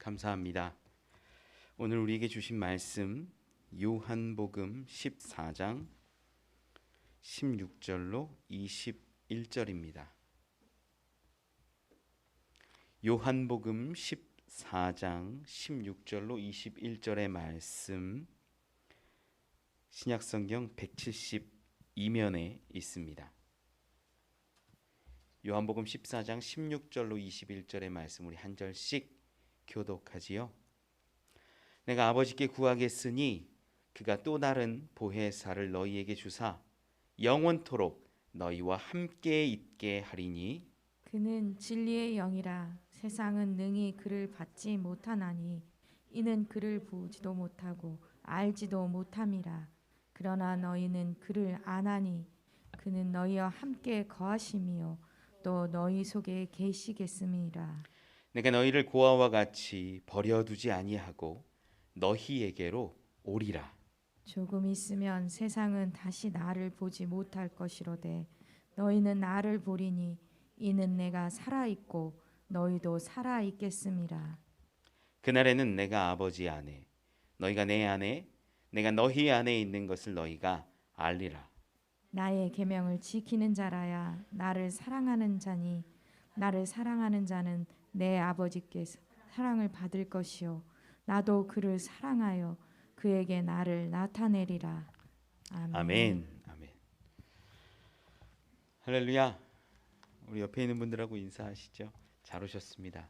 감사합니다. 오늘 우리에게 주신 말씀 요한복음 14장 16절로 21절입니다. 요한복음 14장 16절로 21절의 말씀 신약성경 172면에 있습니다. 요한복음 14장 16절로 21절의 말씀 우리 한 절씩 교독하지요. 내가 아버지께 구하겠으니 그가 또 다른 보혜사를 너희에게 주사 영원토록 너희와 함께 있게 하리니 그는 진리의 영이라. 세상은 능히 그를 받지 못하나니 이는 그를 보지도 못하고 알지도 못함이라. 그러나 너희는 그를 아나니 그는 너희와 함께 거하심이요 또 너희 속에 계시겠음이라. 내가 너희를 고아와 같이 버려두지 아니하고 너희에게로 오리라. 조금 있으면 세상은 다시 나를 보지 못할 것이로되 너희는 나를 보리니 이는 내가 살아있고 너희도 살아있겠음이라. 그날에는 내가 아버지 안에 너희가 내 안에 내가 너희 안에 있는 것을 너희가 알리라. 나의 계명을 지키는 자라야 나를 사랑하는 자니 나를 사랑하는 자는 내 아버지께서 사랑을 받을 것이요 나도 그를 사랑하여 그에게 나를 나타내리라. 아멘. 아멘. 아멘. 할렐루야. 우리 옆에 있는 분들하고 인사하시죠. 잘 오셨습니다.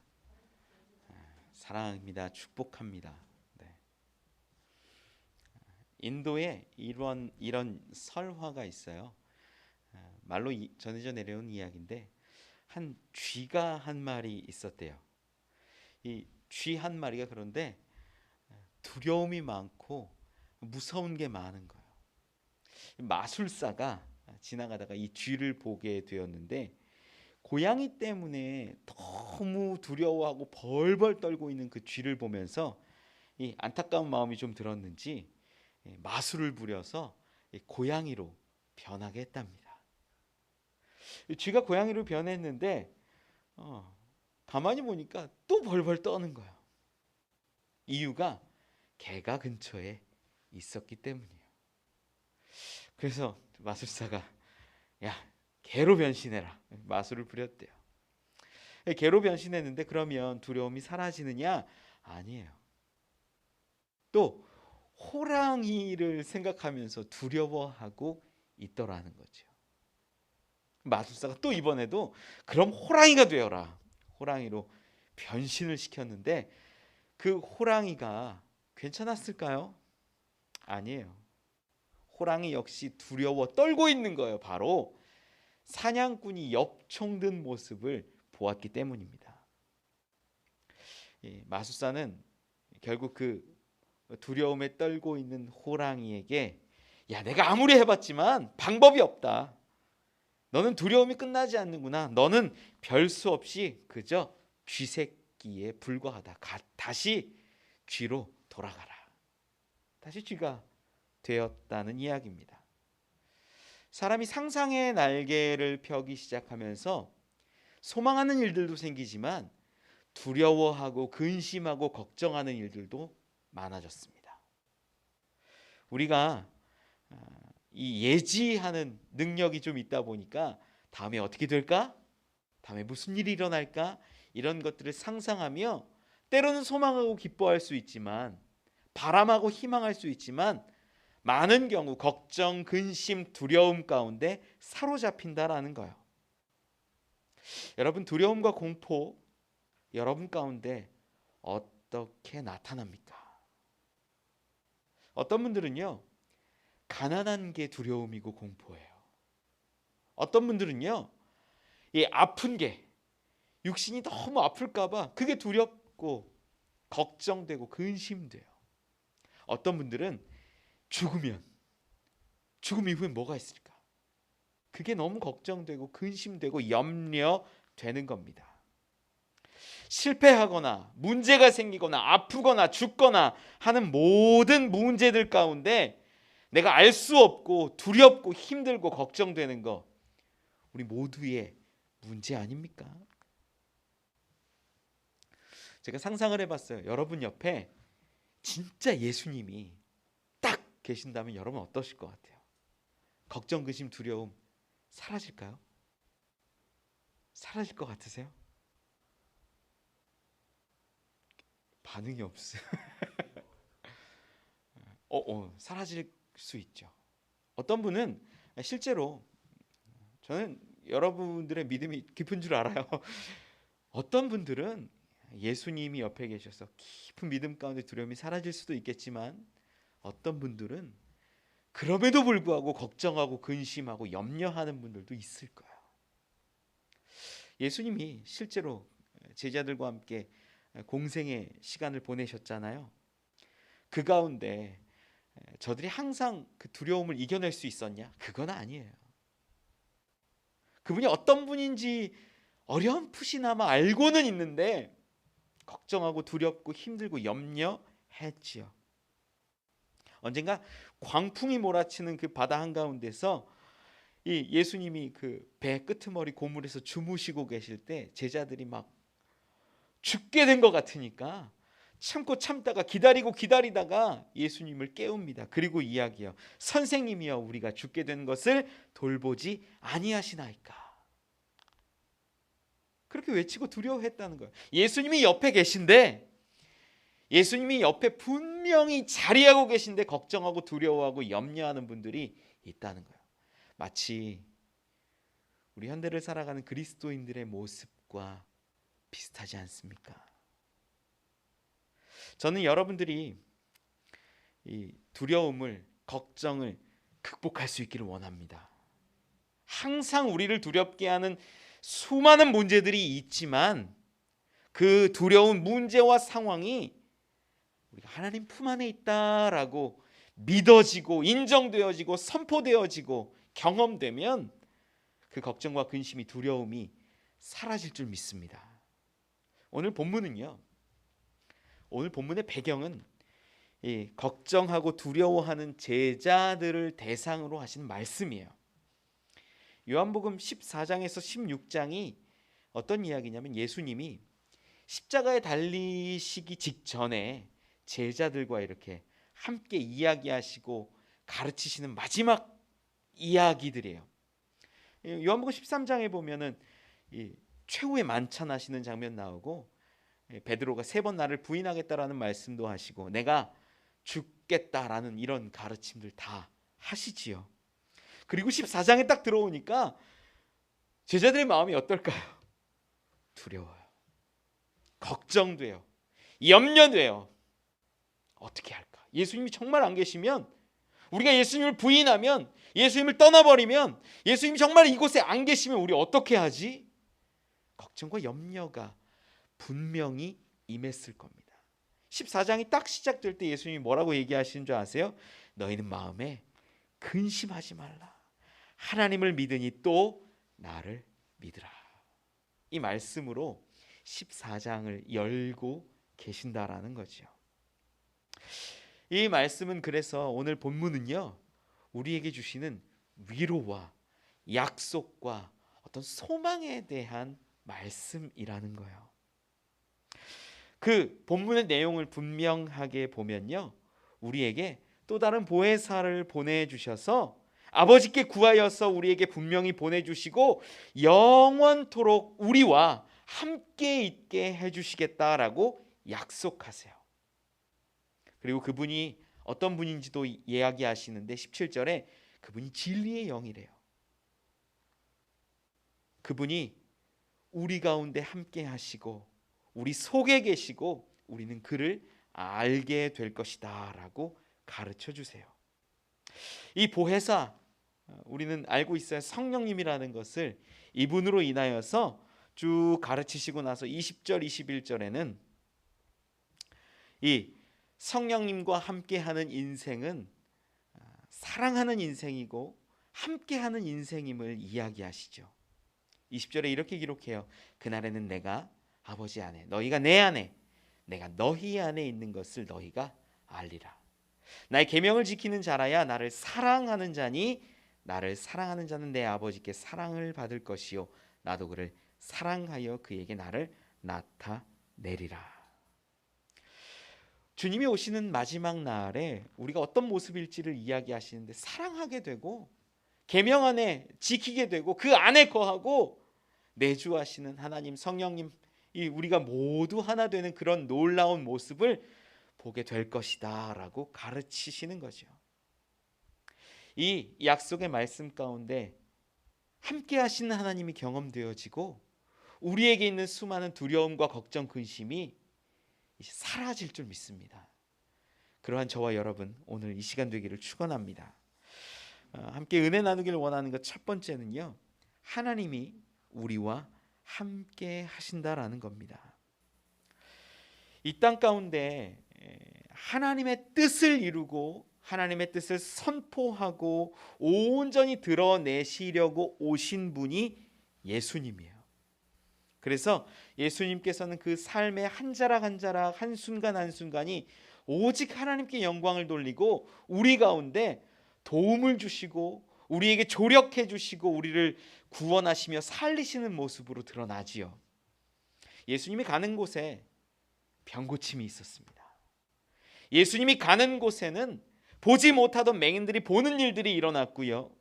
사랑합니다. 축복합니다. 네. 인도에 이런 설화가 있어요. 말로 전해져 내려온 이야기인데 한 쥐가 한 마리 있었대요. 이 쥐 한 마리가 그런데 두려움이 많고 무서운 게 많은 거예요. 마술사가 지나가다가 이 쥐를 보게 되었는데 고양이 때문에 너무 두려워하고 벌벌 떨고 있는 그 쥐를 보면서 이 안타까운 마음이 좀 들었는지 마술을 부려서 고양이로 변하게 했답니다. 쥐가 고양이로 변했는데 가만히 보니까 또 벌벌 떠는 거예요. 이유가 개가 근처에 있었기 때문이에요. 그래서 마술사가 야 개로 변신해라 마술을 부렸대요. 개로 변신했는데 그러면 두려움이 사라지느냐? 아니에요. 또 호랑이를 생각하면서 두려워하고 있더라는 거죠. 마술사가 또 이번에도 그럼 호랑이가 되어라 호랑이로 변신을 시켰는데 그 호랑이가 괜찮았을까요? 아니에요. 호랑이 역시 두려워 떨고 있는 거예요. 바로 사냥꾼이 엽총 든 모습을 보았기 때문입니다. 마술사는 결국 그 두려움에 떨고 있는 호랑이에게 야 내가 아무리 해봤지만 방법이 없다. 너는 두려움이 끝나지 않는구나. 너는 별 수 없이 그저 쥐새끼에 불과하다. 다시 쥐로 돌아가라. 다시 쥐가 되었다는 이야기입니다. 사람이 상상의 날개를 펴기 시작하면서 소망하는 일들도 생기지만 두려워하고 근심하고 걱정하는 일들도 많아졌습니다. 우리가 이 예지하는 능력이 좀 있다 보니까 다음에 어떻게 될까? 다음에 무슨 일이 일어날까? 이런 것들을 상상하며 때로는 소망하고 기뻐할 수 있지만 바람하고 희망할 수 있지만 많은 경우 걱정, 근심, 두려움 가운데 사로잡힌다라는 거예요. 여러분 두려움과 공포 여러분 가운데 어떻게 나타납니까? 어떤 분들은요 가난한 게 두려움이고 공포예요. 어떤 분들은요 이 아픈 게 육신이 너무 아플까봐 그게 두렵고 걱정되고 근심돼요. 어떤 분들은 죽음 이후에 뭐가 있을까? 그게 너무 걱정되고 근심되고 염려되는 겁니다. 실패하거나 문제가 생기거나 아프거나 죽거나 하는 모든 문제들 가운데 내가 알 수 없고 두렵고 힘들고 걱정되는 거 우리 모두의 문제 아닙니까? 제가 상상을 해봤어요. 여러분 옆에 진짜 예수님이 딱 계신다면 여러분 어떠실 것 같아요? 걱정, 근심, 두려움 사라질까요? 사라질 것 같으세요? 반응이 없어요. 사라질 수 있죠. 어떤 분은 실제로, 저는 여러분들의 믿음이 깊은 줄 알아요. 어떤 분들은 예수님이 옆에 계셔서 깊은 믿음 가운데 두려움이 사라질 수도 있겠지만, 어떤 분들은 그럼에도 불구하고 걱정하고 근심하고 염려하는 분들도 있을 거예요. 예수님이 실제로 제자들과 함께 공생의 시간을 보내셨잖아요. 그 가운데 저들이 항상 그 두려움을 이겨낼 수 있었냐? 그건 아니에요. 그분이 어떤 분인지 어렴풋이나마 알고는 있는데 걱정하고 두렵고 힘들고 염려했지요. 언젠가 광풍이 몰아치는 그 바다 한가운데서 이 예수님이 그 배 끄트머리 고물에서 주무시고 계실 때 제자들이 막 죽게 된 것 같으니까 참고 참다가 기다리다가 예수님을 깨웁니다. 그리고 이야기해요. 선생님이여, 우리가 죽게 된 것을 돌보지 아니하시나이까. 그렇게 외치고 두려워했다는 거예요. 예수님이 옆에 계신데, 예수님이 옆에 분명히 자리하고 계신데 걱정하고 두려워하고 염려하는 분들이 있다는 거예요. 마치 우리 현대를 살아가는 그리스도인들의 모습과 비슷하지 않습니까? 저는 여러분들이 이 두려움을, 걱정을 극복할 수 있기를 원합니다. 항상 우리를 두렵게 하는 수많은 문제들이 있지만 그 두려운 문제와 상황이 우리가 하나님 품 안에 있다라고 믿어지고 인정되어지고 선포되어지고 경험되면 그 걱정과 근심이, 두려움이 사라질 줄 믿습니다. 오늘 본문은요, 오늘 본문의 배경은 이 걱정하고 두려워하는 제자들을 대상으로 하신 말씀이에요. 요한복음 14장에서 16장이 어떤 이야기냐면, 예수님이 십자가에 달리시기 직전에 제자들과 이렇게 함께 이야기하시고 가르치시는 마지막 이야기들이에요. 요한복음 13장에 보면은 이 최후의 만찬하시는 장면 나오고, 베드로가 3번 나를 부인하겠다라는 말씀도 하시고 내가 죽겠다라는 이런 가르침들 다 하시지요. 그리고 14장에 딱 들어오니까 제자들의 마음이 어떨까요? 두려워요. 걱정돼요. 염려돼요. 어떻게 할까? 예수님이 정말 안 계시면, 우리가 예수님을 부인하면, 예수님을 떠나버리면, 예수님이 정말 이곳에 안 계시면 우리 어떻게 하지? 걱정과 염려가 분명히 임했을 겁니다. 14장이 딱 시작될 때 예수님이 뭐라고 얘기하시는 줄 아세요? 너희는 마음에 근심하지 말라. 하나님을 믿으니 또 나를 믿으라. 이 말씀으로 14장을 열고 계신다라는 거죠. 이 말씀은, 그래서 오늘 본문은요, 우리에게 주시는 위로와 약속과 어떤 소망에 대한 말씀이라는 거예요. 그 본문의 내용을 분명하게 보면요, 우리에게 또 다른 보혜사를 보내주셔서 아버지께 구하여서 우리에게 분명히 보내주시고 영원토록 우리와 함께 있게 해주시겠다라고 약속하세요. 그리고 그분이 어떤 분인지도 이야기하시는데 17절에 그분이 진리의 영이래요. 그분이 우리 가운데 함께 하시고 우리 속에 계시고 우리는 그를 알게 될 것이다 라고 가르쳐 주세요. 이 보혜사, 우리는 알고 있어요. 성령님이라는 것을 이분으로 인하여서 쭉 가르치시고 나서 20절 21절에는 이 성령님과 함께하는 인생은 사랑하는 인생이고 함께하는 인생임을 이야기하시죠. 20절에 이렇게 기록해요. 그날에는 내가 아버지 안에, 너희가 내 안에, 내가 너희 안에 있는 것을 너희가 알리라. 나의 계명을 지키는 자라야 나를 사랑하는 자니, 나를 사랑하는 자는 내 아버지께 사랑을 받을 것이요 나도 그를 사랑하여 그에게 나를 나타내리라. 주님이 오시는 마지막 날에 우리가 어떤 모습일지를 이야기하시는데 사랑하게 되고 계명 안에 지키게 되고 그 안에 거하고 내주하시는 하나님 성령님 이 우리가 모두 하나 되는 그런 놀라운 모습을 보게 될 것이다 라고 가르치시는 거죠. 이 약속의 말씀 가운데 함께 하시는 하나님이 경험되어지고 우리에게 있는 수많은 두려움과 걱정, 근심이 이제 사라질 줄 믿습니다. 그러한 저와 여러분 오늘 이 시간 되기를 축원합니다. 함께 은혜 나누기를 원하는 것 첫 번째는요, 하나님이 우리와 함께 하신다라는 겁니다. 이 땅 가운데 하나님의 뜻을 이루고 하나님의 뜻을 선포하고 온전히 드러내시려고 오신 분이 예수님이에요. 그래서 예수님께서는 그 삶의 한 자락 한 자락 한순간 한순간이 오직 하나님께 영광을 돌리고 우리 가운데 도움을 주시고 우리에게 조력해 주시고 우리를 구원하시며 살리시는 모습으로 드러나지요. 예수님이 가는 곳에 병고침이 있었습니다. 예수님이 가는 곳에는 보지 못하던 맹인들이 보는 일들이 일어났고요.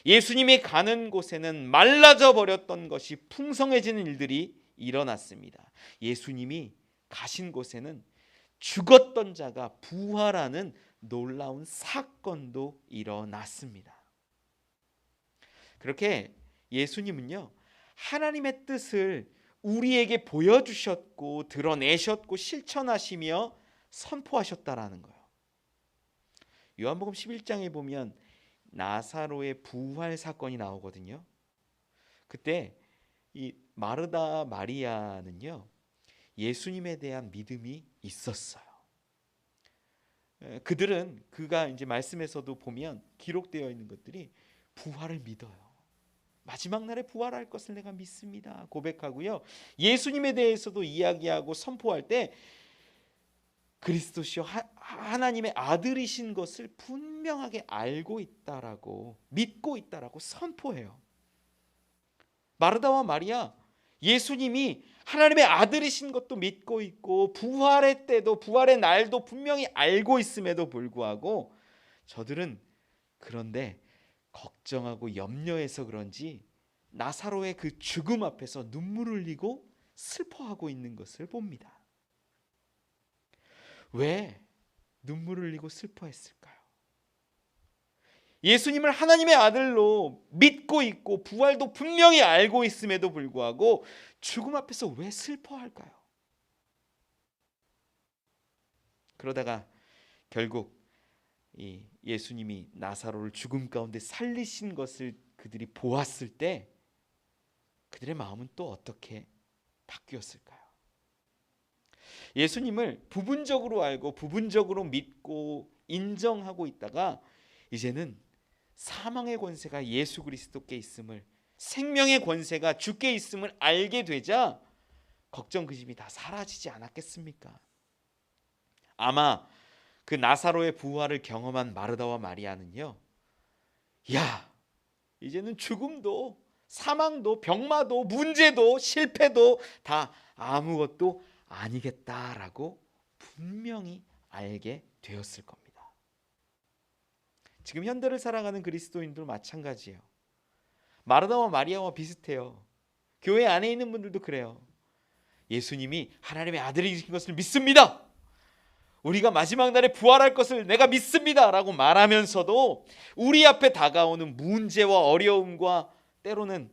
예수님이 가는 곳에는 말라져 버렸던 것이 풍성해지는 일들이 일어났습니다. 예수님이 가신 곳에는 죽었던 자가 부활하는 놀라운 사건도 일어났습니다. 그렇게 예수님은요, 하나님의 뜻을 우리에게 보여주셨고 드러내셨고 실천하시며 선포하셨다라는 거예요. 요한복음 11장에 보면 나사로의 부활 사건이 나오거든요. 그때 이 마르다 마리아는요, 예수님에 대한 믿음이 있었어요. 그들은 그가 이제 말씀에서도 보면 기록되어 있는 것들이 부활을 믿어요. 마지막 날에 부활할 것을 내가 믿습니다 고백하고요. 예수님에 대해서도 이야기하고 선포할 때 그리스도시요 하나님의 아들이신 것을 분명하게 알고 있다라고 믿고 있다라고 선포해요. 마르다와 마리아, 예수님이 하나님의 아들이신 것도 믿고 있고 부활의 때도 부활의 날도 분명히 알고 있음에도 불구하고 저들은 그런데 걱정하고 염려해서 그런지 나사로의 그 죽음 앞에서 눈물을 흘리고 슬퍼하고 있는 것을 봅니다. 왜 눈물을 흘리고 슬퍼했을까요? 예수님을 하나님의 아들로 믿고 있고 부활도 분명히 알고 있음에도 불구하고 죽음 앞에서 왜 슬퍼할까요? 그러다가 결국 이 예수님이 나사로를 죽음 가운데 살리신 것을 그들이 보았을 때 그들의 마음은 또 어떻게 바뀌었을까요? 예수님을 부분적으로 알고 부분적으로 믿고 인정하고 있다가 이제는 사망의 권세가 예수 그리스도께 있음을, 생명의 권세가 주께 있음을 알게 되자 걱정 근심이 다 사라지지 않았겠습니까? 아마 그 나사로의 부활을 경험한 마르다와 마리아는요, 야, 이제는 죽음도 사망도 병마도 문제도 실패도 다 아무것도 아니겠다라고 분명히 알게 되었을 겁니다. 지금 현대를 살아가는 그리스도인도 마찬가지예요. 마르다와 마리아와 비슷해요. 교회 안에 있는 분들도 그래요. 예수님이 하나님의 아들이신 것을 믿습니다. 우리가 마지막 날에 부활할 것을 내가 믿습니다 라고 말하면서도 우리 앞에 다가오는 문제와 어려움과 때로는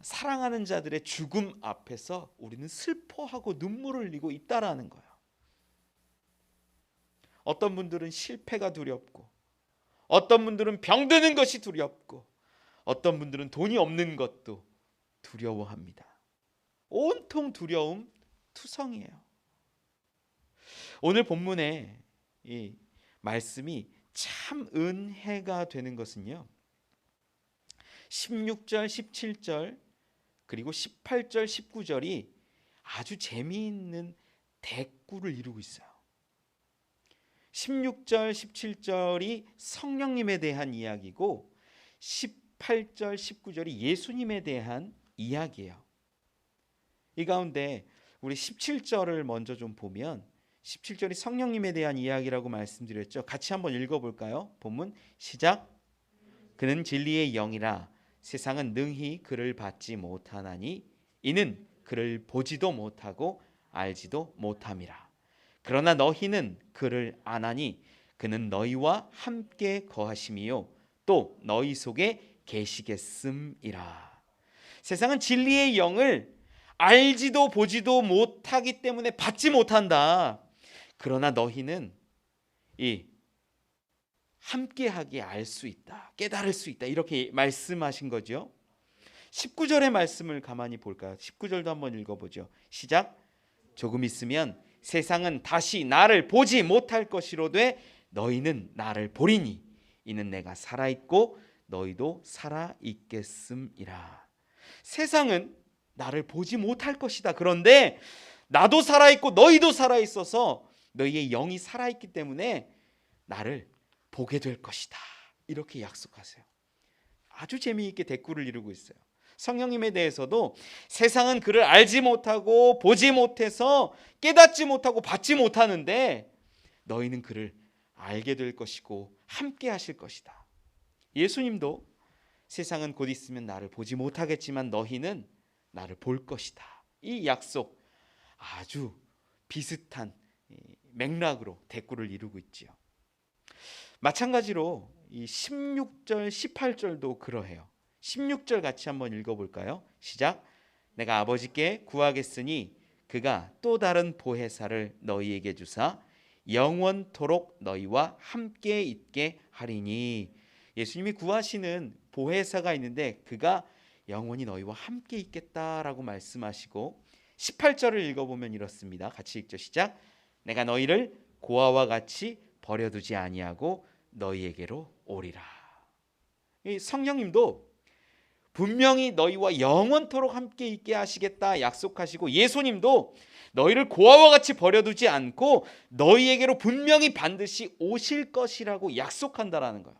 사랑하는 자들의 죽음 앞에서 우리는 슬퍼하고 눈물을 흘리고 있다라는 거예요. 어떤 분들은 실패가 두렵고 어떤 분들은 병드는 것이 두렵고 어떤 분들은 돈이 없는 것도 두려워합니다. 온통 두려움 투성이에요. 오늘 본문의 이 말씀이 참 은혜가 되는 것은요, 16절, 17절 그리고 18절, 19절이 아주 재미있는 대꾸를 이루고 있어요. 16절, 17절이 성령님에 대한 이야기고 18절, 19절이 예수님에 대한 이야기예요. 이 가운데 우리 17절을 먼저 좀 보면 17절이 성령님에 대한 이야기라고 말씀드렸죠. 같이 한번 읽어볼까요? 본문 시작. 그는 진리의 영이라 세상은 능히 그를 받지 못하나니 이는 그를 보지도 못하고 알지도 못함이라. 그러나 너희는 그를 아나니 그는 너희와 함께 거하심이요 또 너희 속에 계시겠음이라. 세상은 진리의 영을 알지도 보지도 못하기 때문에 받지 못한다. 그러나 너희는 이 함께하게 알 수 있다, 깨달을 수 있다, 이렇게 말씀하신 거죠. 19절의 말씀을 가만히 볼까요? 19절도 한번 읽어보죠. 시작. 조금 있으면 세상은 다시 나를 보지 못할 것이로되 너희는 나를 보리니 이는 내가 살아있고 너희도 살아있겠음이라. 세상은 나를 보지 못할 것이다. 그런데 나도 살아있고 너희도 살아있어서 너희의 영이 살아있기 때문에 나를 보게 될 것이다. 이렇게 약속하세요. 아주 재미있게 대꾸를 이루고 있어요. 성령님에 대해서도 세상은 그를 알지 못하고 보지 못해서 깨닫지 못하고 받지 못하는데 너희는 그를 알게 될 것이고 함께 하실 것이다. 예수님도 세상은 곧 있으면 나를 보지 못하겠지만 너희는 나를 볼 것이다. 이 약속 아주 비슷한 맥락으로 대꾸를 이루고 있지요. 마찬가지로 이 16절, 18절도 그러해요. 16절 같이 한번 읽어볼까요? 시작. 내가 아버지께 구하겠으니 그가 또 다른 보혜사를 너희에게 주사 영원토록 너희와 함께 있게 하리니. 예수님이 구하시는 보혜사가 있는데 그가 영원히 너희와 함께 있겠다라고 말씀하시고 18절을 읽어보면 이렇습니다. 같이 읽죠. 시작. 내가 너희를 고아와 같이 버려두지 아니하고 너희에게로 오리라. 이 성령님도 분명히 너희와 영원토록 함께 있게 하시겠다 약속하시고 예수님도 너희를 고아와 같이 버려두지 않고 너희에게로 분명히 반드시 오실 것이라고 약속한다라는 거예요.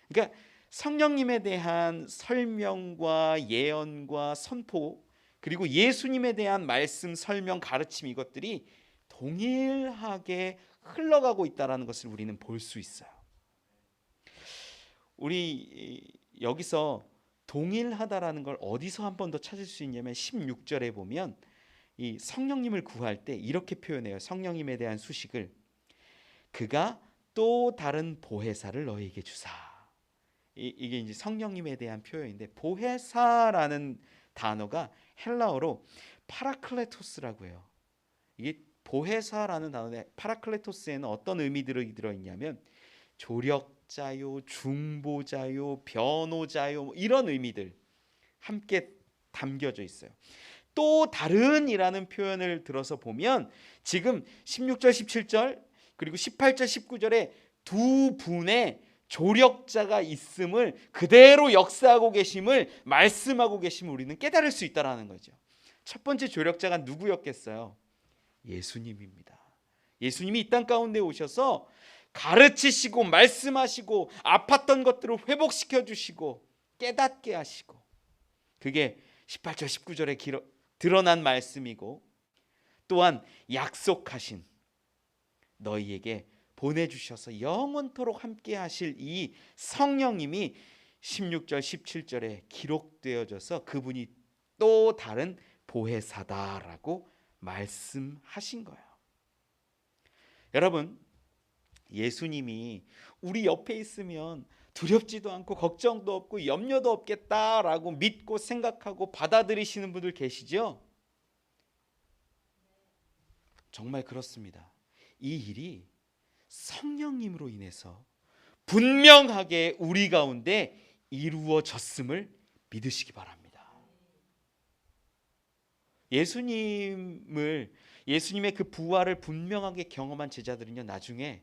그러니까 성령님에 대한 설명과 예언과 선포 그리고 예수님에 대한 말씀, 설명, 가르침 이것들이 동일하게 흘러가고 있다는 것을 우리는 볼 수 있어요. 우리 여기서 동일하다라는 걸 어디서 한 번 더 찾을 수 있냐면 16절에 보면 이 성령님을 구할 때 이렇게 표현해요. 성령님에 대한 수식을 그가 또 다른 보혜사를 너희에게 주사. 이게 이제 성령님에 대한 표현인데 보혜사라는 단어가 헬라어로 파라클레토스라고 해요. 이게 보혜사라는 단어에 파라클레토스에는 어떤 의미들이 들어있냐면 조력자요, 중보자요, 변호자요 이런 의미들 함께 담겨져 있어요. 또 다른이라는 표현을 들어서 보면 지금 16절, 17절 그리고 18절, 19절에 두 분의 조력자가 있음을 그대로 역사하고 계심을 말씀하고 계심을 우리는 깨달을 수 있다는 거죠. 첫 번째 조력자가 누구였겠어요? 예수님입니다. 예수님이 이 땅 가운데 오셔서 가르치시고 말씀하시고 아팠던 것들을 회복시켜 주시고 깨닫게 하시고 그게 18절 19절에 드러난 말씀이고 또한 약속하신 너희에게 보내주셔서 영원토록 함께 하실 이 성령님이 16절 17절에 기록되어져서 그분이 또 다른 보혜사다라고 말씀하신 거예요. 여러분 예수님이 우리 옆에 있으면 두렵지도 않고 걱정도 없고 염려도 없겠다라고 믿고 생각하고 받아들이시는 분들 계시죠? 정말 그렇습니다. 이 일이 성령님으로 인해서 분명하게 우리 가운데 이루어졌음을 믿으시기 바랍니다. 예수님의 그 부활을 분명하게 경험한 제자들은요 나중에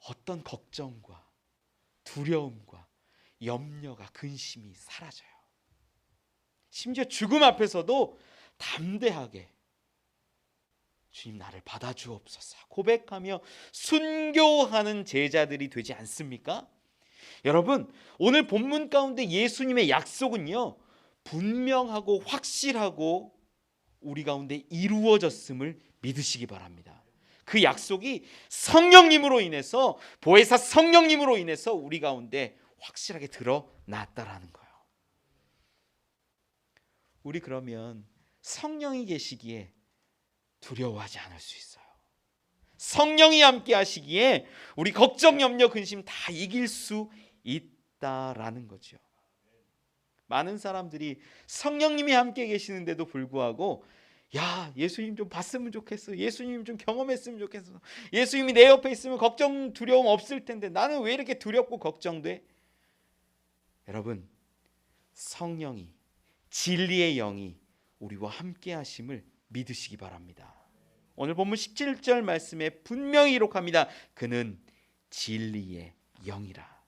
어떤 걱정과 두려움과 염려가 근심이 사라져요. 심지어 죽음 앞에서도 담대하게 주님 나를 받아주옵소서 고백하며 순교하는 제자들이 되지 않습니까? 여러분 오늘 본문 가운데 예수님의 약속은요 분명하고 확실하고 우리 가운데 이루어졌음을 믿으시기 바랍니다. 그 약속이 성령님으로 인해서, 보혜사 성령님으로 인해서 우리 가운데 확실하게 드러났다라는 거예요. 우리 그러면 성령이 계시기에 두려워하지 않을 수 있어요. 성령이 함께 하시기에 우리 걱정, 염려, 근심 다 이길 수 있다라는 거죠. 많은 사람들이 성령님이 함께 계시는데도 불구하고 야, 예수님 좀 봤으면 좋겠어, 예수님 좀 경험했으면 좋겠어, 예수님이 내 옆에 있으면 걱정, 두려움 없을 텐데 나는 왜 이렇게 두렵고 걱정돼? 여러분, 성령이, 진리의 영이 우리와 함께 하심을 믿으시기 바랍니다. 오늘 본문 17절 말씀에 분명히 기록합니다. 그는 진리의 영이라.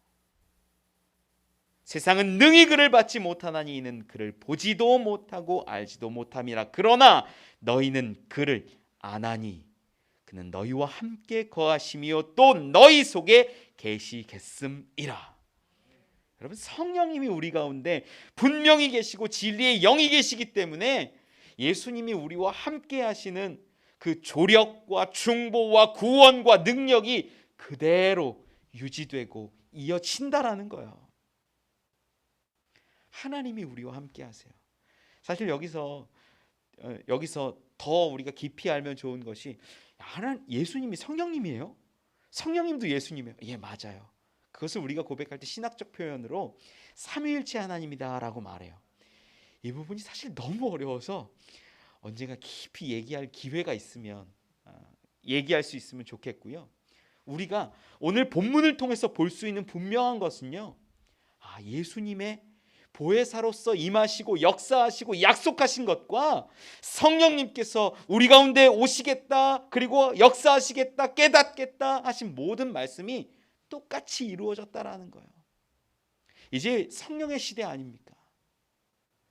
세상은 능히 그를 받지 못하나니 이는 그를 보지도 못하고 알지도 못함이라. 그러나 너희는 그를 아나니 그는 너희와 함께 거하심이요 또 너희 속에 계시겠음이라. 여러분, 성령님이 우리 가운데 분명히 계시고 진리의 영이 계시기 때문에 예수님이 우리와 함께 하시는 그 조력과 중보와 구원과 능력이 그대로 유지되고 이어진다라는 거예요. 하나님이 우리와 함께 하세요. 사실 여기서 더 우리가 깊이 알면 좋은 것이, 예수님이 성령님이에요? 성령님도 예수님이에요? 예, 맞아요. 그것을 우리가 고백할 때 신학적 표현으로 삼위일체 하나님이다라고 말해요. 이 부분이 사실 너무 어려워서 언젠가 깊이 얘기할 기회가 있으면 얘기할 수 있으면 좋겠고요. 우리가 오늘 본문을 통해서 볼 수 있는 분명한 것은요, 예수님의 보혜사로서 임하시고 역사하시고 약속하신 것과 성령님께서 우리 가운데 오시겠다, 그리고 역사하시겠다, 깨닫겠다 하신 모든 말씀이 똑같이 이루어졌다라는 거예요. 이제 성령의 시대 아닙니까?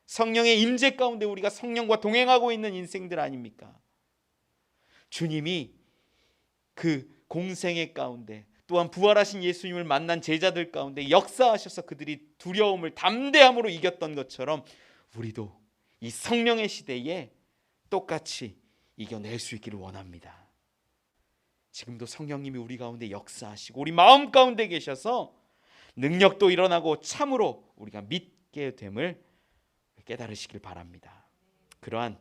성령의 임재 가운데 우리가 성령과 동행하고 있는 인생들 아닙니까? 주님이 그 공생의 가운데, 또한 부활하신 예수님을 만난 제자들 가운데 역사하셔서 그들이 두려움을 담대함으로 이겼던 것처럼 우리도 이 성령의 시대에 똑같이 이겨낼 수 있기를 원합니다. 지금도 성령님이 우리 가운데 역사하시고 우리 마음 가운데 계셔서 능력도 일어나고 참으로 우리가 믿게 됨을 깨달으시길 바랍니다. 그러한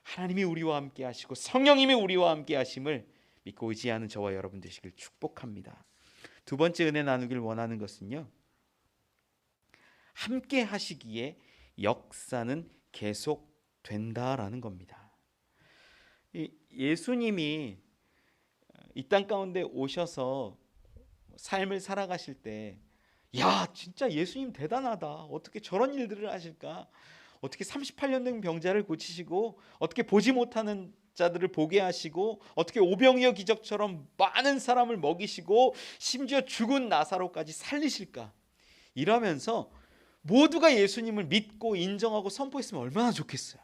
하나님이 우리와 함께 하시고 성령님이 우리와 함께 하심을 믿고 의지하는 저와 여러분 되시길 축복합니다. 두 번째 은혜 나누길 원하는 것은요, 함께 하시기에 역사는 계속된다라는 겁니다. 예수님이 이 땅 가운데 오셔서 삶을 살아가실 때, 야, 진짜 예수님 대단하다, 어떻게 저런 일들을 하실까, 어떻게 38년 된 병자를 고치시고 어떻게 보지 못하는 자들을 보게 하시고 어떻게 오병이어 기적처럼 많은 사람을 먹이시고 심지어 죽은 나사로까지 살리실까, 이러면서 모두가 예수님을 믿고 인정하고 선포했으면 얼마나 좋겠어요.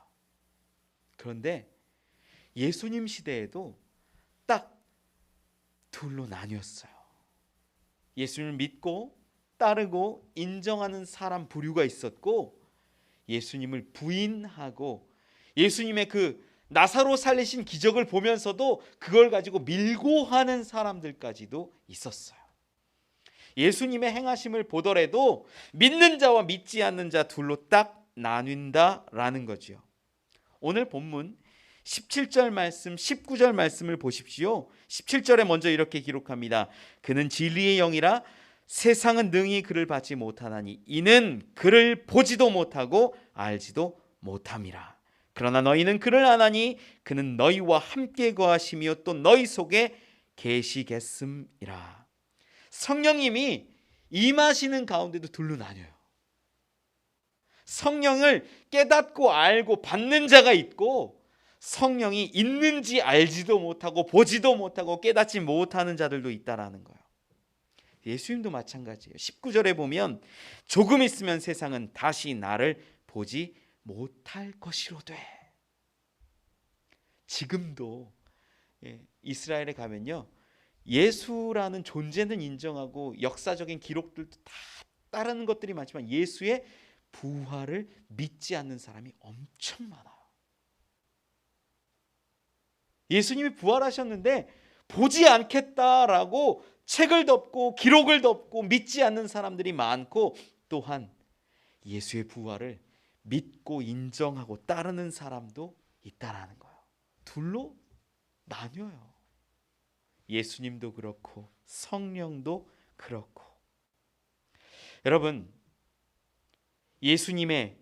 그런데 예수님 시대에도 딱 둘로 나뉘었어요. 예수님을 믿고 따르고 인정하는 사람 부류가 있었고, 예수님을 부인하고 예수님의 그 나사로 살리신 기적을 보면서도 그걸 가지고 밀고 하는 사람들까지도 있었어요. 예수님의 행하심을 보더라도 믿는 자와 믿지 않는 자 둘로 딱 나뉜다라는 거죠. 오늘 본문 17절 말씀, 19절 말씀을 보십시오. 17절에 먼저 이렇게 기록합니다. 그는 진리의 영이라 세상은 능히 그를 받지 못하나니 이는 그를 보지도 못하고 알지도 못함이라. 그러나 너희는 그를 아나니 그는 너희와 함께 거하시며 또 너희 속에 계시겠음이라. 성령님이 임하시는 가운데도 둘로 나뉘어요. 성령을 깨닫고 알고 받는 자가 있고, 성령이 있는지 알지도 못하고 보지도 못하고 깨닫지 못하는 자들도 있다라는 거예요. 예수님도 마찬가지예요. 19절에 보면 조금 있으면 세상은 다시 나를 보지 못할 것이로되. 지금도 이스라엘에 가면요, 예수라는 존재는 인정하고 역사적인 기록들도 다 따르는 것들이 많지만 예수의 부활을 믿지 않는 사람이 엄청 많아요. 예수님이 부활하셨는데 보지 않겠다라고 책을 덮고 기록을 덮고 믿지 않는 사람들이 많고, 또한 예수의 부활을 믿고 인정하고 따르는 사람도 있다라는 거예요. 둘로 나뉘어요. 예수님도 그렇고 성령도 그렇고. 여러분, 예수님의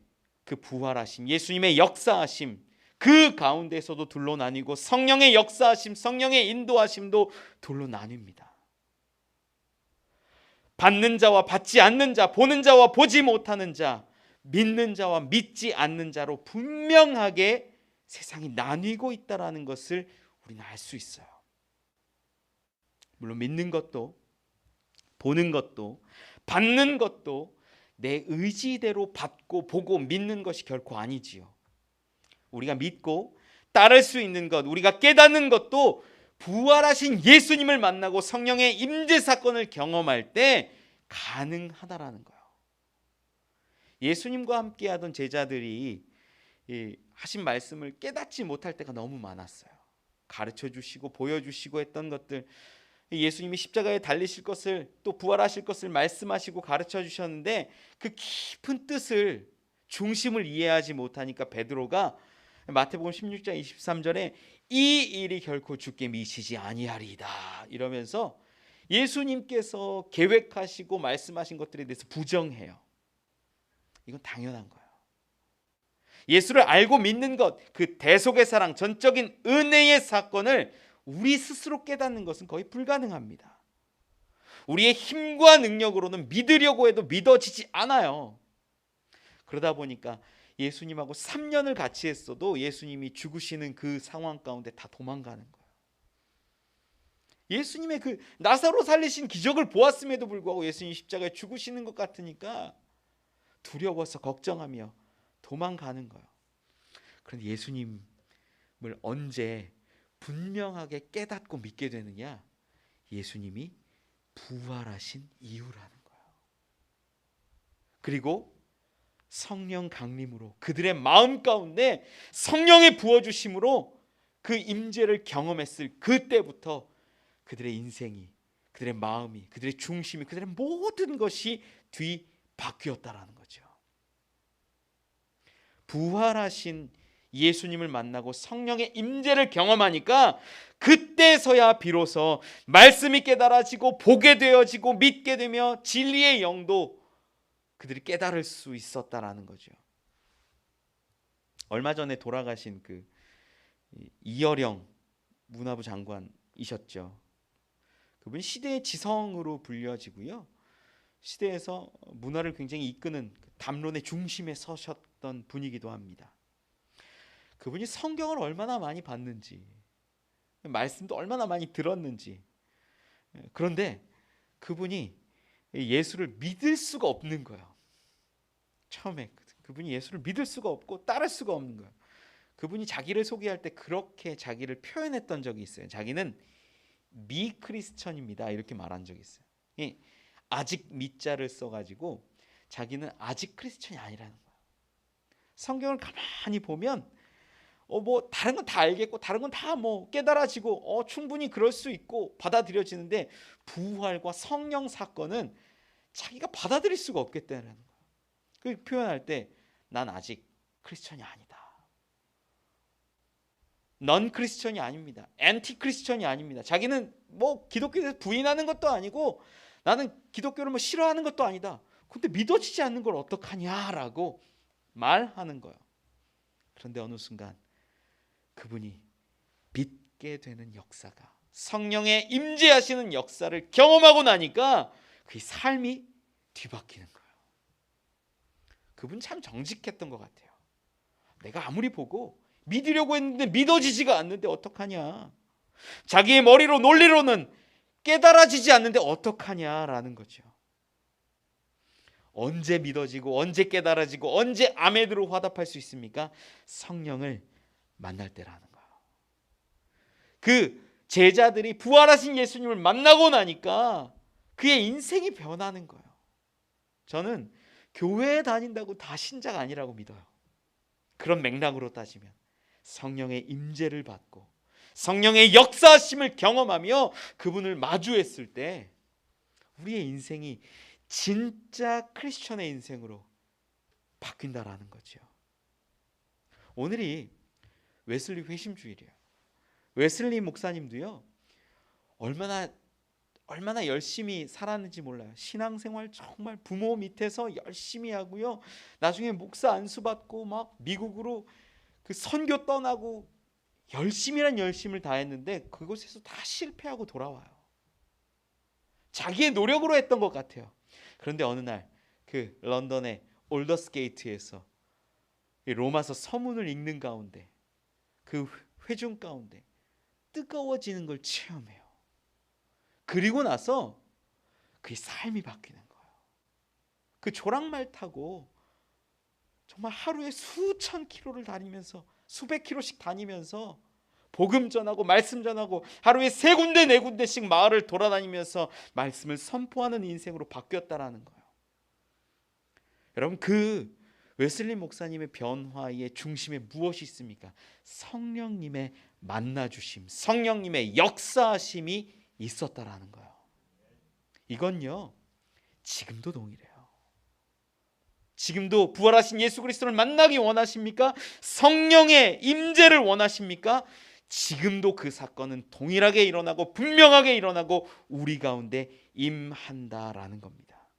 그 부활하심, 예수님의 역사하심, 그 가운데서도 둘로 나뉘고, 성령의 역사하심, 성령의 인도하심도 둘로 나뉩니다. 받는 자와 받지 않는 자, 보는 자와 보지 못하는 자, 믿는 자와 믿지 않는 자로 분명하게 세상이 나뉘고 있다는 것을 우리는 알 수 있어요. 물론 믿는 것도, 보는 것도, 받는 것도 내 의지대로 받고 보고 믿는 것이 결코 아니지요. 우리가 믿고 따를 수 있는 것, 우리가 깨닫는 것도 부활하신 예수님을 만나고 성령의 임재 사건을 경험할 때 가능하다라는 거예요. 예수님과 함께 하던 제자들이 하신 말씀을 깨닫지 못할 때가 너무 많았어요. 가르쳐 주시고 보여주시고 했던 것들, 예수님이 십자가에 달리실 것을, 또 부활하실 것을 말씀하시고 가르쳐 주셨는데, 그 깊은 뜻을, 중심을 이해하지 못하니까 베드로가 마태복음 16장 23절에 이 일이 결코 주께 미치지 아니하리이다 이러면서 예수님께서 계획하시고 말씀하신 것들에 대해서 부정해요. 이건 당연한 거예요. 예수를 알고 믿는 것, 그 대속의 사랑, 전적인 은혜의 사건을 우리 스스로 깨닫는 것은 거의 불가능합니다. 우리의 힘과 능력으로는 믿으려고 해도 믿어지지 않아요. 그러다 보니까 예수님하고 3년을 같이 했어도 예수님이 죽으시는 그 상황 가운데 다 도망가는 거예요. 예수님의 그 나사로 살리신 기적을 보았음에도 불구하고 예수님이 십자가에 죽으시는 것 같으니까 두려워서 걱정하며 도망가는 거예요. 그런데 예수님을 언제 분명하게 깨닫고 믿게 되느냐? 예수님이 부활하신 이유라는 거예요. 그리고 성령 강림으로 그들의 마음 가운데 성령의 부어주심으로 그 임재를 경험했을 그때부터 그들의 인생이, 그들의 마음이, 그들의 중심이, 그들의 모든 것이 뒤바뀌었다라는 거죠. 부활하신 예수님을 만나고 성령의 임재를 경험하니까 그때서야 비로소 말씀이 깨달아지고 보게 되어지고 믿게 되며 진리의 영도 그들이 깨달을 수 있었다라는 거죠. 얼마 전에 돌아가신 그 이어령 문화부 장관이셨죠. 그분이 시대의 지성으로 불려지고요. 시대에서 문화를 굉장히 이끄는 담론의 중심에 서셨던 분이기도 합니다. 그분이 성경을 얼마나 많이 봤는지, 말씀도 얼마나 많이 들었는지. 그런데 그분이 예수를 믿을 수가 없는 거예요. 처음에 그분이 예수를 믿을 수가 없고 따를 수가 없는 거예요. 그분이 자기를 소개할 때 그렇게 자기를 표현했던 적이 있어요. 자기는 미크리스천입니다 이렇게 말한 적이 있어요. 아직 미자를 써가지고 자기는 아직 크리스천이 아니라는 거예요. 성경을 가만히 보면 뭐 다른 건 다 알겠고 다른 건 다 뭐 깨달아지고 충분히 그럴 수 있고 받아들여지는데, 부활과 성령 사건은 자기가 받아들일 수가 없겠다는 거예요. 그 표현할 때 난 아직 크리스천이 아니다. 넌 크리스천이 아닙니다. 앤티 크리스천이 아닙니다. 자기는 뭐 기독교에 대해서 부인하는 것도 아니고 나는 기독교를 뭐 싫어하는 것도 아니다. 근데 믿어지지 않는 걸 어떡하냐라고 말하는 거예요. 그런데 어느 순간 그분이 믿게 되는 역사가, 성령의 임재하시는 역사를 경험하고 나니까 그 삶이 뒤바뀌는 거예요. 그분 참 정직했던 것 같아요. 내가 아무리 보고 믿으려고 했는데 믿어지지가 않는데 어떡하냐. 자기의 머리로 논리로는 깨달아지지 않는데 어떡하냐라는 거죠. 언제 믿어지고 언제 깨달아지고 언제 아멘으로 화답할 수 있습니까? 성령을 만날 때라는 거예요. 그 제자들이 부활하신 예수님을 만나고 나니까 그의 인생이 변하는 거예요. 저는 교회에 다닌다고 다 신자가 아니라고 믿어요. 그런 맥락으로 따지면 성령의 임재를 받고 성령의 역사하심을 경험하며 그분을 마주했을 때 우리의 인생이 진짜 크리스천의 인생으로 바뀐다라는 거죠. 오늘이 웨슬리 회심주일이에요. 웨슬리 목사님도요, 얼마나 열심히 살았는지 몰라요. 신앙생활 정말 부모 밑에서 열심히 하고요, 나중에 목사 안수받고 막 미국으로 그 선교 떠나고 열심히란 열심을 다했는데 그곳에서 다 실패하고 돌아와요. 자기의 노력으로 했던 것 같아요. 그런데 어느 날 그 런던의 올더스게이트에서 로마서 서문을 읽는 가운데 그 회중 가운데 뜨거워지는 걸 체험해요. 그리고 나서 그의 삶이 바뀌는 거예요. 그 조랑말 타고 정말 하루에 수천 킬로를 다니면서 수백 킬로씩 다니면서 복음 전하고 말씀 전하고 하루에 3군데 4군데씩 마을을 돌아다니면서 말씀을 선포하는 인생으로 바뀌었다라는 거예요. 여러분, 그 웨슬리 목사님의 변화의 중심에 무엇이 있습니까? 성령님의 만나주심, 성령님의 역사하심이 있었다라는 거예요. 이건요, 지금도 동일해요. 지금도 부활하신 예수 그리스도를 만나기 원하십니까? 성령의 임재를 원하십니까? 지금도 그 사건은 동일하게 일어나고 분명하게 일어나고 우리 가운데 임한다라는 겁니다.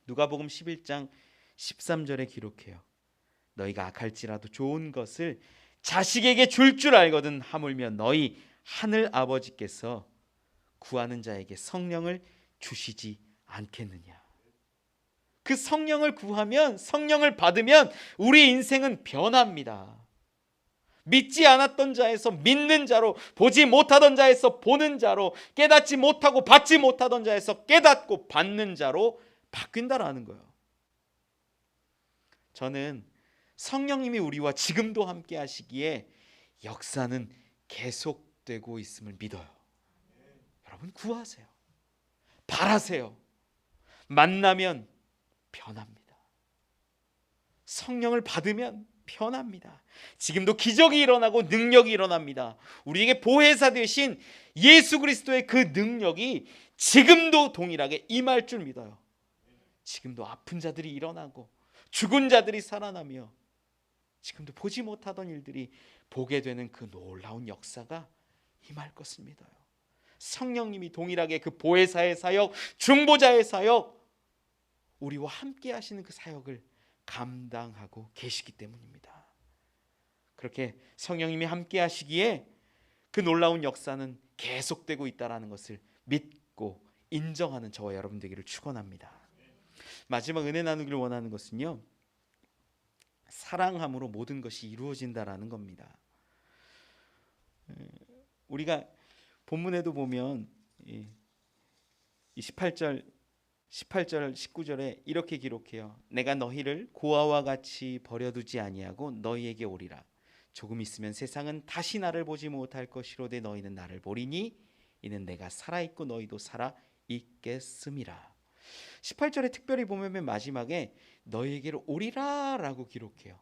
누가복음 11장 13절에 기록해요. 너희가 악할지라도 좋은 것을 자식에게 줄 줄 알거든 하물며 너희 하늘 아버지께서 구하는 자에게 성령을 주시지 않겠느냐. 그 성령을 구하면, 성령을 받으면 우리 인생은 변합니다. 믿지 않았던 자에서 믿는 자로, 보지 못하던 자에서 보는 자로, 깨닫지 못하고 받지 못하던 자에서 깨닫고 받는 자로 바뀐다라는 거예요. 저는 성령님이 우리와 지금도 함께 하시기에 역사는 계속되고 있음을 믿어요. 여러분, 구하세요. 바라세요. 만나면 변합니다. 성령을 받으면 변합니다. 지금도 기적이 일어나고 능력이 일어납니다. 우리에게 보혜사 되신 예수 그리스도의 그 능력이 지금도 동일하게 임할 줄 믿어요. 지금도 아픈 자들이 일어나고 죽은 자들이 살아나며 지금도 보지 못하던 일들이 보게 되는 그 놀라운 역사가 임할 것을 믿어요. 성령님이 동일하게 그 보혜사의 사역, 중보자의 사역, 우리와 함께 하시는 그 사역을 감당하고 계시기 때문입니다. 그렇게 성령님이 함께 하시기에 그 놀라운 역사는 계속되고 있다는 것을 믿고 인정하는 저와 여러분 되기를 축원합니다. 마지막 은혜 나누기를 원하는 것은요, 사랑함으로 모든 것이 이루어진다라는 겁니다. 우리가 본문에도 보면 이 18절 19절에 이렇게 기록해요. 내가 너희를 고아와 같이 버려두지 아니하고 너희에게 오리라. 조금 있으면 세상은 다시 나를 보지 못할 것이로되 너희는 나를 보리니 이는 내가 살아있고 너희도 살아있겠음이라. 18절에 특별히 보면 맨 마지막에 너희에게로 오리라 라고 기록해요.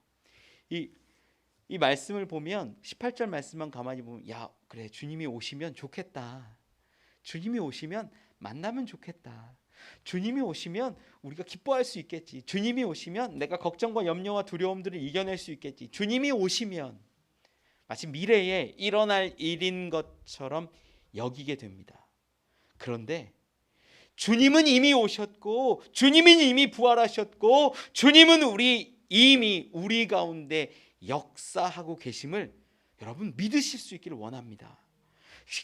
이 말씀을 보면 18절 말씀만 가만히 보면, 야, 그래, 주님이 오시면 좋겠다. 주님이 오시면 만나면 좋겠다. 주님이 오시면 우리가 기뻐할 수 있겠지. 주님이 오시면 내가 걱정과 염려와 두려움들을 이겨낼 수 있겠지. 주님이 오시면 마치 미래에 일어날 일인 것처럼 여기게 됩니다. 그런데 주님은 이미 오셨고, 주님은 이미 부활하셨고, 주님은 이미 우리 가운데 역사하고 계심을 여러분 믿으실 수 있기를 원합니다.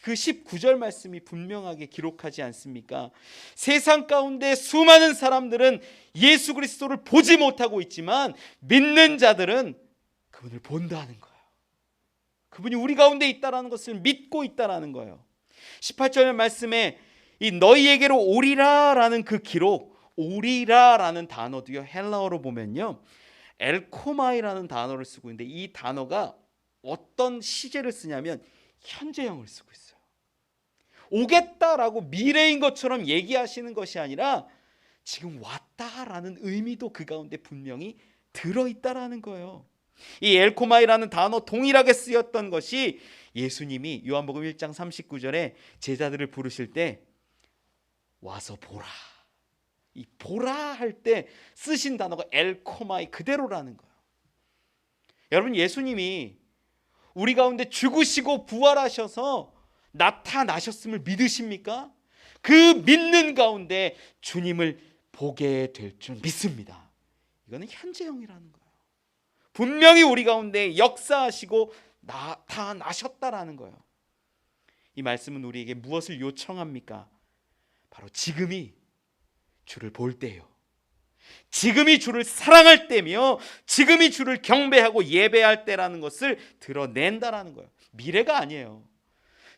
그 19절 말씀이 분명하게 기록하지 않습니까? 세상 가운데 수많은 사람들은 예수 그리스도를 보지 못하고 있지만 믿는 자들은 그분을 본다는 거예요. 그분이 우리 가운데 있다라는 것을 믿고 있다라는 거예요. 18절 말씀에 이 너희에게로 오리라라는 그 기록, 오리라라는 단어도요, 헬라어로 보면요, 엘코마이라는 단어를 쓰고 있는데 이 단어가 어떤 시제를 쓰냐면 현재형을 쓰고 있어요. 오겠다라고 미래인 것처럼 얘기하시는 것이 아니라 지금 왔다라는 의미도 그 가운데 분명히 들어있다라는 거예요. 이 엘코마이라는 단어 동일하게 쓰였던 것이 예수님이 요한복음 1장 39절에 제자들을 부르실 때 와서 보라, 이 보라 할 때 쓰신 단어가 엘코마이 그대로라는 거예요. 여러분, 예수님이 우리 가운데 죽으시고 부활하셔서 나타나셨음을 믿으십니까? 그 믿는 가운데 주님을 보게 될 줄 믿습니다. 이거는 현재형이라는 거예요. 분명히 우리 가운데 역사하시고 나타나셨다라는 거예요. 이 말씀은 우리에게 무엇을 요청합니까? 바로 지금이 주를 볼 때요, 지금이 주를 사랑할 때며 지금이 주를 경배하고 예배할 때라는 것을 드러낸다라는 거예요. 미래가 아니에요.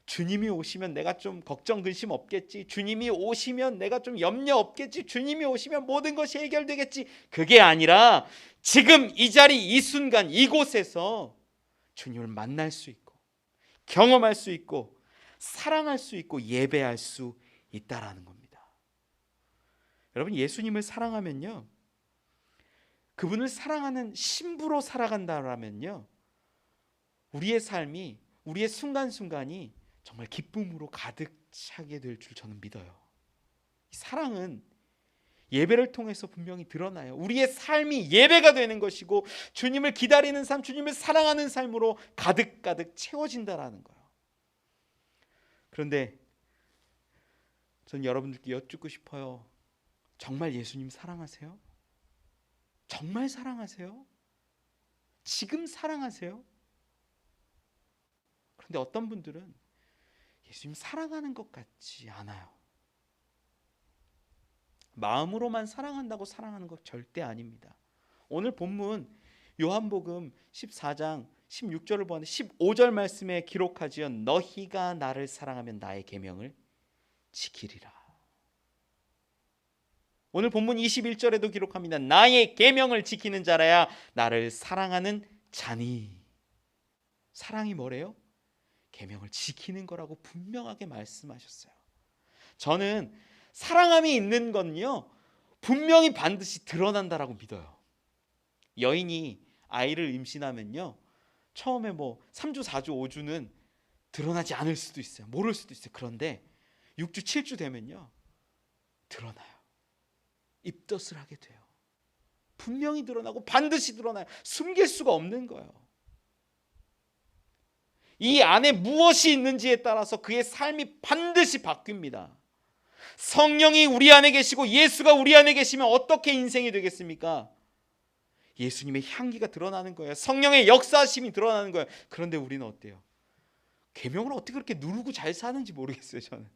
주님이 오시면 내가 좀 걱정 근심 없겠지, 주님이 오시면 내가 좀 염려 없겠지, 주님이 오시면 모든 것이 해결되겠지, 그게 아니라 지금 이 자리 이 순간 이곳에서 주님을 만날 수 있고 경험할 수 있고 사랑할 수 있고 예배할 수 있다라는 겁니다. 여러분, 예수님을 사랑하면요, 그분을 사랑하는 신부로 살아간다라면요, 우리의 삶이, 우리의 순간순간이 정말 기쁨으로 가득 차게 될 줄 저는 믿어요. 이 사랑은 예배를 통해서 분명히 드러나요. 우리의 삶이 예배가 되는 것이고 주님을 기다리는 삶, 주님을 사랑하는 삶으로 가득가득 채워진다라는 거예요. 그런데 전 여러분들께 여쭙고 싶어요. 정말 예수님 사랑하세요? 정말 사랑하세요? 지금 사랑하세요? 그런데 어떤 분들은 예수님 사랑하는 것 같지 않아요. 마음으로만 사랑한다고 사랑하는 것 절대 아닙니다. 오늘 본문 요한복음 14장 16절을 보는데 15절 말씀에 기록하지요. 너희가 나를 사랑하면 나의 계명을 지키리라. 오늘 본문 21절에도 기록합니다. 나의 계명을 지키는 자라야 나를 사랑하는 자니. 사랑이 뭐래요? 계명을 지키는 거라고 분명하게 말씀하셨어요. 저는 사랑함이 있는 건요, 분명히 반드시 드러난다라고 믿어요. 여인이 아이를 임신하면요, 처음에 3주, 4주, 5주는 드러나지 않을 수도 있어요. 모를 수도 있어요. 그런데 6주, 7주 되면요, 드러나요. 입덧을 하게 돼요. 분명히 드러나고 반드시 드러나요. 숨길 수가 없는 거예요. 이 안에 무엇이 있는지에 따라서 그의 삶이 반드시 바뀝니다. 성령이 우리 안에 계시고 예수가 우리 안에 계시면 어떻게 인생이 되겠습니까? 예수님의 향기가 드러나는 거예요. 성령의 역사심이 드러나는 거예요. 그런데 우리는 어때요? 계명을 어떻게 그렇게 누르고 잘 사는지 모르겠어요. 저는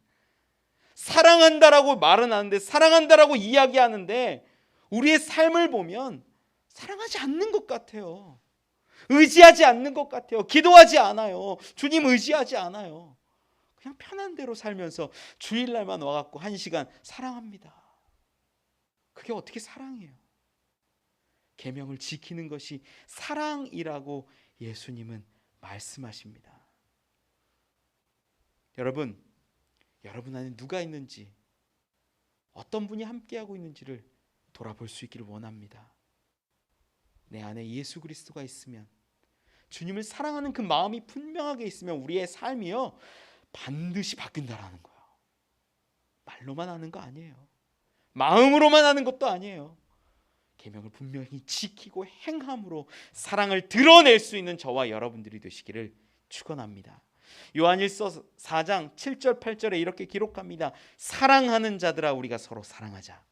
사랑한다라고 말은 하는데, 사랑한다라고 이야기하는데 우리의 삶을 보면 사랑하지 않는 것 같아요. 의지하지 않는 것 같아요. 기도하지 않아요. 주님 의지하지 않아요. 그냥 편한 대로 살면서 주일날만 와갖고 1시간 사랑합니다. 그게 어떻게 사랑이에요? 계명을 지키는 것이 사랑이라고 예수님은 말씀하십니다. 여러분 안에 누가 있는지, 어떤 분이 함께하고 있는지를 돌아볼 수 있기를 원합니다. 내 안에 예수 그리스도가 있으면, 주님을 사랑하는 그 마음이 분명하게 있으면 우리의 삶이요, 반드시 바뀐다라는 거예요. 말로만 하는 거 아니에요. 마음으로만 하는 것도 아니에요. 계명을 분명히 지키고 행함으로 사랑을 드러낼 수 있는 저와 여러분들이 되시기를 축원합니다. 요한일서 4장 7절 8절에 이렇게 기록합니다. 사랑하는 자들아 우리가 서로 사랑하자.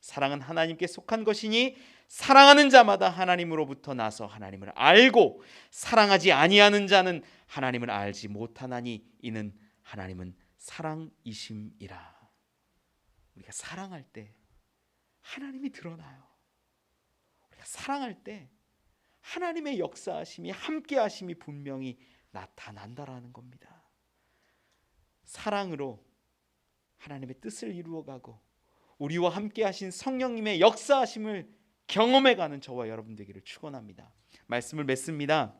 사랑은 하나님께 속한 것이니 사랑하는 자마다 하나님으로부터 나서 하나님을 알고 사랑하지 아니하는 자는 하나님을 알지 못하나니 이는 하나님은 사랑이심이라. 우리가 사랑할 때 하나님이 드러나요. 우리가 사랑할 때 하나님의 역사하심이, 함께하심이 분명히 나타난다라는 겁니다. 사랑으로 하나님의 뜻을 이루어가고 우리와 함께하신 성령님의 역사하심을 경험해가는 저와 여러분 되기를 축원합니다. 말씀을 맺습니다.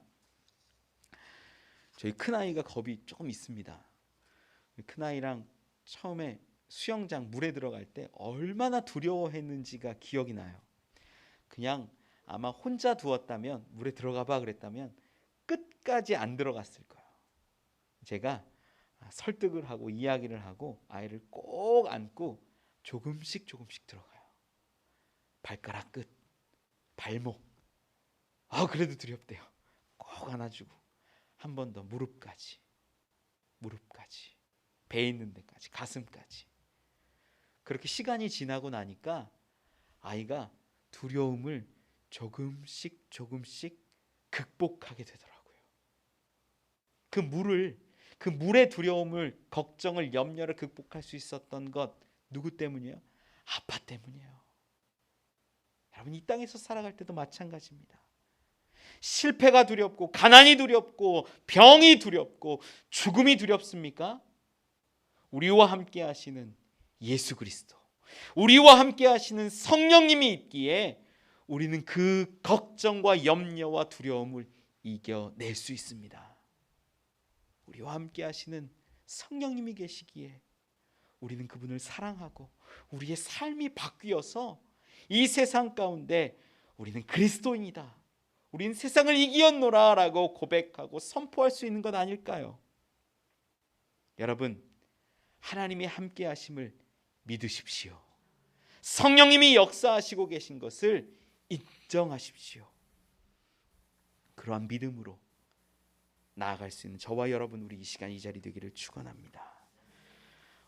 저희 큰아이가 겁이 조금 있습니다. 큰아이랑 처음에 수영장 물에 들어갈 때 얼마나 두려워했는지가 기억이 나요. 그냥 아마 혼자 두었다면, 물에 들어가 봐 그랬다면 끝까지 안 들어갔을 거예요. 제가 설득을 하고 이야기를 하고 아이를 꼭 안고 조금씩 들어가요. 발가락 끝, 발목. 그래도 두렵대요. 꼭 안아주고 한 번 더 무릎까지, 배 있는 데까지, 가슴까지. 그렇게 시간이 지나고 나니까 아이가 두려움을 조금씩 극복하게 되더라고요. 그 물의 두려움을, 걱정을, 염려를 극복할 수 있었던 것 누구 때문이에요? 아빠 때문이에요. 여러분, 이 땅에서 살아갈 때도 마찬가지입니다. 실패가 두렵고, 가난이 두렵고, 병이 두렵고, 죽음이 두렵습니까? 우리와 함께 하시는 예수 그리스도, 우리와 함께 하시는 성령님이 있기에 우리는 그 걱정과 염려와 두려움을 이겨낼 수 있습니다. 우리와 함께 하시는 성령님이 계시기에 우리는 그분을 사랑하고 우리의 삶이 바뀌어서 이 세상 가운데 우리는 그리스도인이다, 우리는 세상을 이기었노라 라고 고백하고 선포할 수 있는 것 아닐까요? 여러분, 하나님의 함께 하심을 믿으십시오. 성령님이 역사하시고 계신 것을 인정하십시오. 그러한 믿음으로 나아갈 수 있는 저와 여러분, 우리 이 시간 이 자리 되기를 축원합니다.